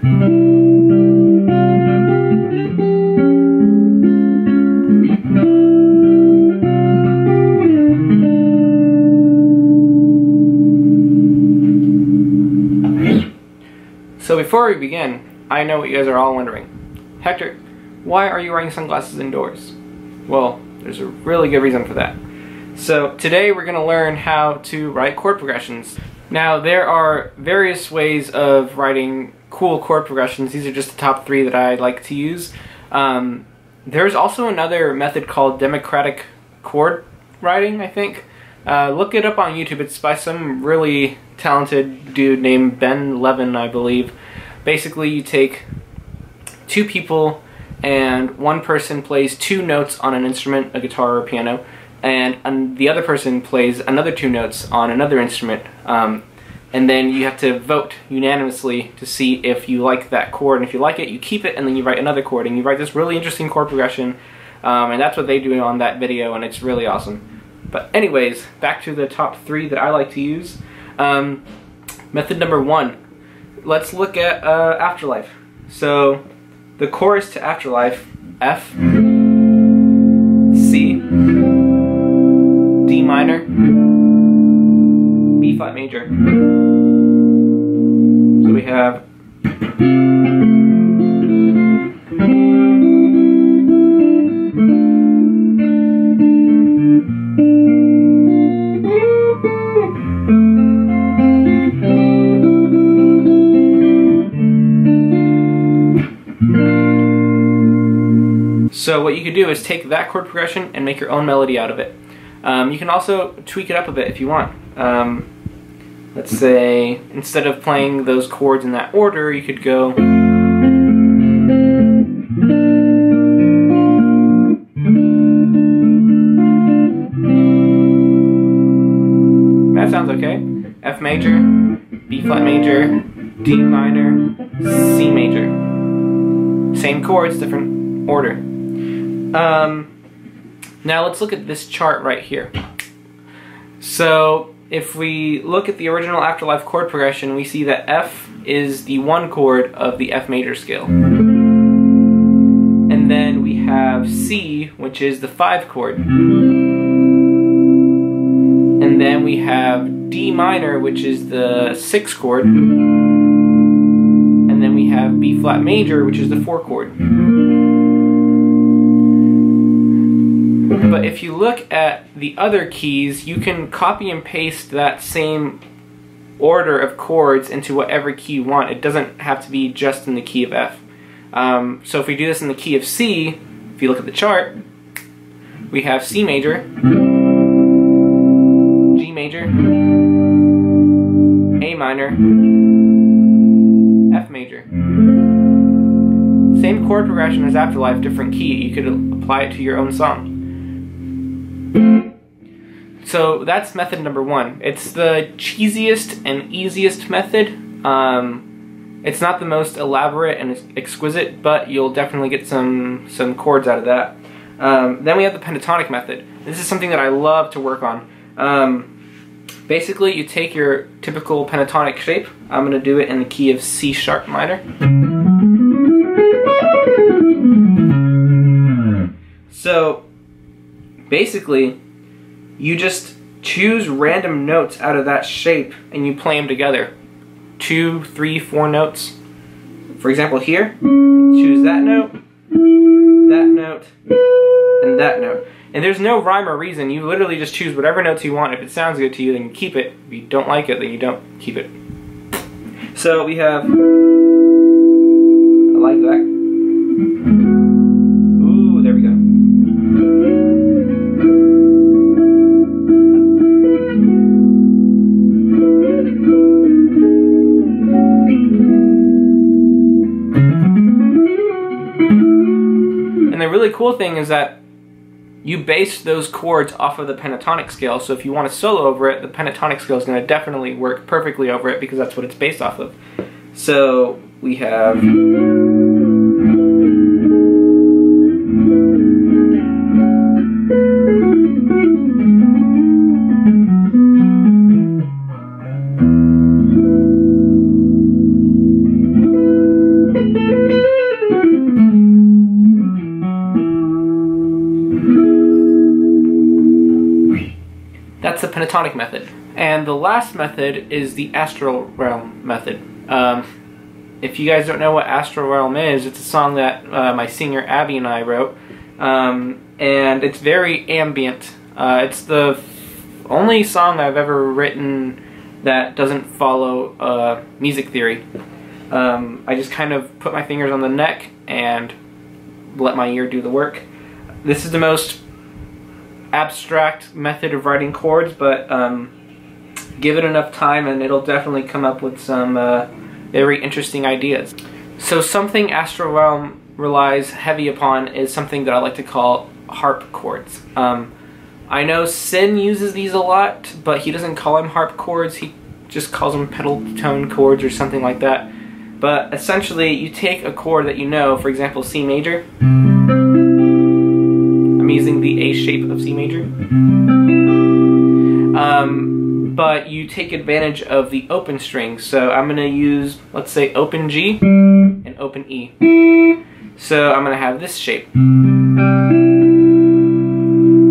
So before we begin, I know what you guys are all wondering. Hector, why are you wearing sunglasses indoors? Well, there's a really good reason for that. So today we're going to learn how to write chord progressions. Now there are various ways of writing cool chord progressions. These are just the top 3 that I like to use. There's also another method called democratic chord writing, I think. Look it up on YouTube. It's by some really talented dude named Ben Levin, I believe. Basically, you take 2 people and one person plays 2 notes on an instrument, a guitar or a piano, and the other person plays another 2 notes on another instrument. And then you have to vote unanimously to see if you like that chord, and if you like it, you keep it, and then you write another chord, and you write this really interesting chord progression, and that's what they do on that video, and it's really awesome. But anyways, back to the top 3 that I like to use. Method number 1. Let's look at Afterlife. So the chorus to Afterlife: F, C, D minor, B flat major. So we have So what you could do is take that chord progression and make your own melody out of it. You can also tweak it up a bit if you want. Let's say instead of playing those chords in that order, you could go. That sounds okay. F major, B flat major, D minor, C major. Same chords, different order. Now let's look at this chart right here. So if we look at the original Afterlife chord progression, we see that F is the 1 chord of the F major scale. And then we have C, which is the 5 chord. And then we have D minor, which is the 6 chord. And then we have B flat major, which is the 4 chord. But if you look at the other keys, you can copy and paste that same order of chords into whatever key you want. It doesn't have to be just in the key of F. So if we do this in the key of C, if you look at the chart, we have C major, G major, A minor, F major. Same chord progression as Afterlife, different key. You could apply it to your own song. So that's method number 1. It's the cheesiest and easiest method. It's not the most elaborate and exquisite, but you'll definitely get some chords out of that. Then we have the pentatonic method. This is something that I love to work on. Basically, you take your typical pentatonic shape. I'm going to do it in the key of C sharp minor. So basically, you just choose random notes out of that shape and you play them together. 2, 3, 4 notes. For example, here, choose that note, and that note. And there's no rhyme or reason. You literally just choose whatever notes you want. If it sounds good to you, then you keep it. If you don't like it, then you don't keep it. So we have, I like that. Ooh, there we go. And the really cool thing is that you base those chords off of the pentatonic scale, so if you want to solo over it, the pentatonic scale is going to definitely work perfectly over it because that's what it's based off of. So we have... the pentatonic method. And the last method is the Astral Realm method. If you guys don't know what Astral Realm is, it's a song that my singer Abby and I wrote, and it's very ambient. It's the only song I've ever written that doesn't follow music theory. I just kind of put my fingers on the neck and let my ear do the work. This is the most abstract method of writing chords, but give it enough time and it'll definitely come up with some very interesting ideas. So something Astral Realm relies heavy upon is something that I like to call harp chords. I know Sin uses these a lot, but he doesn't call them harp chords, he just calls them pedal tone chords or something like that. But essentially, you take a chord that you know, for example, C major. I'm using the A shape of C major. But you take advantage of the open strings. So I'm going to use, let's say, open G and open E. So I'm going to have this shape.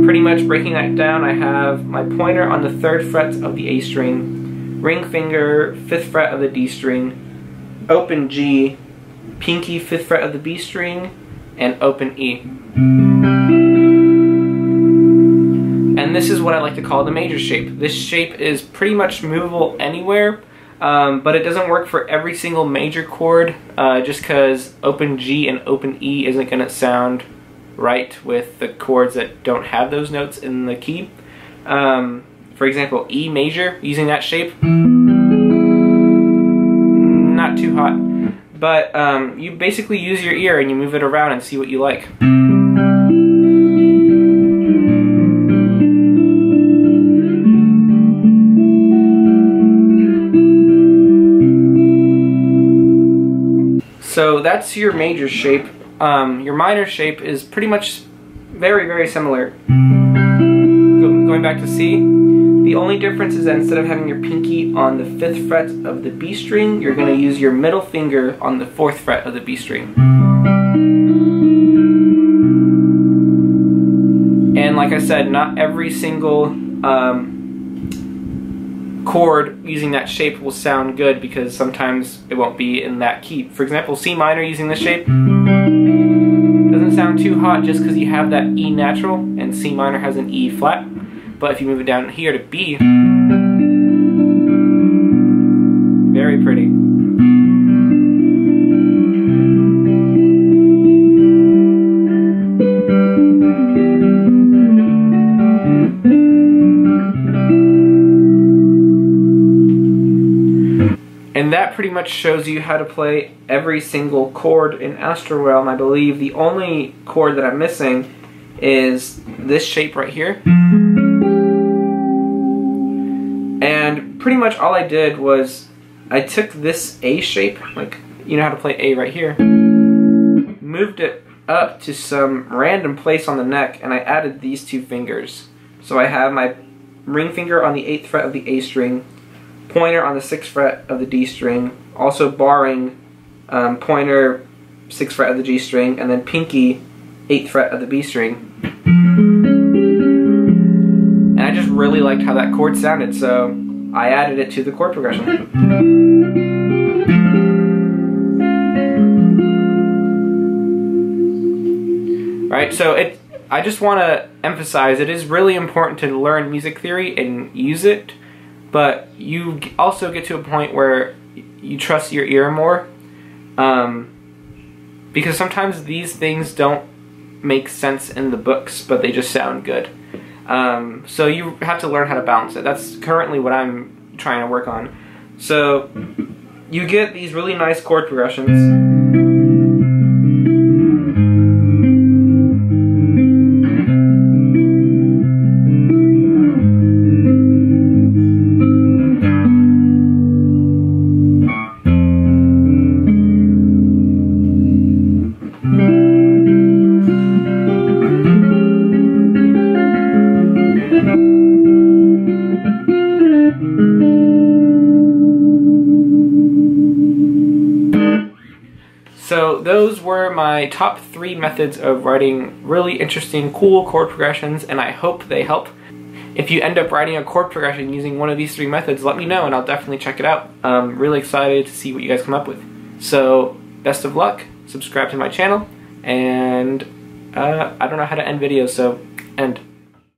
Pretty much breaking that down, I have my pointer on the 3rd fret of the A string, ring finger, 5th fret of the D string, open G, pinky 5th fret of the B string, and open E. And this is what I like to call the major shape. This shape is pretty much movable anywhere, but it doesn't work for every single major chord, just because open G and open E isn't going to sound right with the chords that don't have those notes in the key. For example, E major, using that shape, not too hot. But you basically use your ear and you move it around and see what you like. So that's your major shape. Your minor shape is pretty much very, very similar. Going back to C, the only difference is that instead of having your pinky on the 5th fret of the B string, you're going to use your middle finger on the 4th fret of the B string. And like I said, not every single chord using that shape will sound good because sometimes it won't be in that key. For example, C minor using this shape doesn't sound too hot just because you have that E natural and C minor has an E flat. But if you move it down here to B, very pretty. And that pretty much shows you how to play every single chord in Astral Realm. I believe the only chord that I'm missing is this shape right here. And pretty much all I did was I took this A shape, like you know how to play A right here, moved it up to some random place on the neck, and I added these 2 fingers. So I have my ring finger on the 8th fret of the A string, pointer on the 6th fret of the D string, also barring pointer 6th fret of the G string, and then pinky 8th fret of the B string. And I just really liked how that chord sounded, so I added it to the chord progression. Right, so I just want to emphasize it is really important to learn music theory and use it, but you also get to a point where you trust your ear more, because sometimes these things don't make sense in the books, but they just sound good. So you have to learn how to balance it. That's currently what I'm trying to work on. So you get these really nice chord progressions. So those were my top 3 methods of writing really interesting, cool chord progressions, and I hope they help. If you end up writing a chord progression using one of these 3 methods, let me know and I'll definitely check it out. I'm really excited to see what you guys come up with. So, best of luck, subscribe to my channel, and I don't know how to end videos, so end.